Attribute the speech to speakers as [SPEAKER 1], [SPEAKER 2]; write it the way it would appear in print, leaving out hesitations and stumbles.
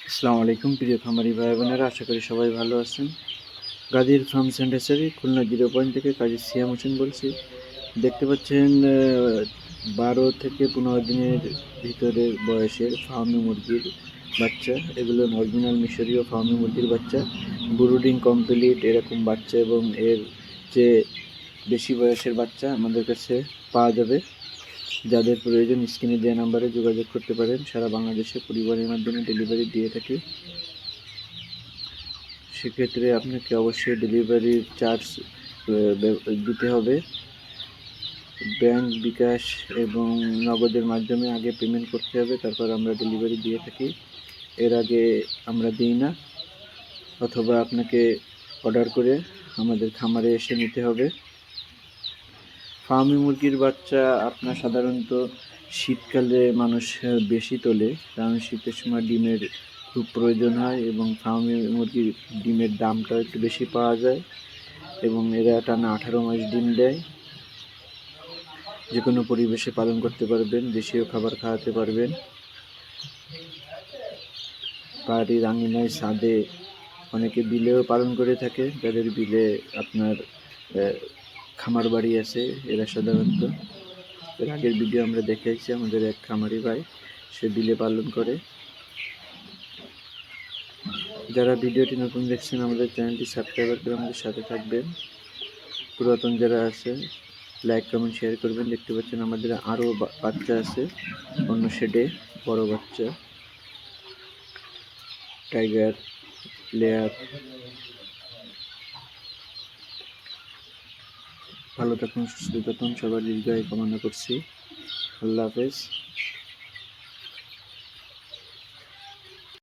[SPEAKER 1] আসসালামু আলাইকুম প্রিয় খামারি ভাই বোনেরা, আশা করি সবাই ভালো আছেন। গাজীর ফার্ম সেন্টারি খুলনা 0 পয়েন্ট থেকে কাজী সিয়াম হোসেন বলছি। দেখতে পাচ্ছেন 12 থেকে 15 দিনের ভিতরের বয়সের ফার্মি মুরগির বাচ্চা। এগুলো অরিজিনাল মিশরীয় ফার্মি মুরগির বাচ্চা, ব্রুডিং কমপ্লিট এরকম বাচ্চা এবং এর যে বেশি বয়সের বাচ্চা আমাদের কাছে পাওয়া যাবে। যাদের প্রয়োজন স্ক্রিনে দেওয়া নাম্বারে যোগাযোগ করতে পারেন। সারা বাংলাদেশে পরিবহনের মাধ্যমে ডেলিভারি দিয়ে থাকি। সেক্ষেত্রে আপনাকে অবশ্যই ডেলিভারির চার্জ দিতে হবে। ব্যাংক, বিকাশ এবং নগদের মাধ্যমে আগে পেমেন্ট করতে হবে, তারপর আমরা ডেলিভারি দিয়ে থাকি। এর আগে আমরা দিই না, অথবা আপনাকে অর্ডার করে আমাদের খামারে এসে নিতে হবে। ফার্মি মুরগির বাচ্চা আপনার সাধারণত শীতকালে মানুষ বেশি তোলে, কারণ শীতের সময় ডিমের খুব প্রয়োজন হয় এবং ফার্মি মুরগির ডিমের দামটাও একটু বেশি পাওয়া যায় এবং এরা টানা 18 মাস ডিম দেয়। যে কোনো পরিবেশে পালন করতে পারবেন, দেশীয় খাবার খাওয়াতে পারবেন। বাড়ির আঙিনায়, ছাদে, অনেকে বিলেও পালন করে থাকে। যাদের বিলে আপনার খামার বাড়ি আছে, এরা সাধারণত, এর আগের ভিডিও আমরা দেখাইছি, আমাদের এক খামারি ভাই সে বিলে পালন করে। যারা ভিডিওটি নতুন দেখছেন আমাদের চ্যানেলটি সাবস্ক্রাইব করে আমাদের সাথে থাকবেন। পুরাতন যারা আছে লাইক, কমেন্ট, শেয়ার করবেন। দেখতে পাচ্ছেন আমাদের আরও বাচ্চা আছে অন্য শেডে, বড় বাচ্চা, টাইগার, লেয়ার। ভালো থাকুন, সুস্থ থাকুন, সবার দীর্ঘায়ু কামনা করছি। আল্লাহ হাফেজ।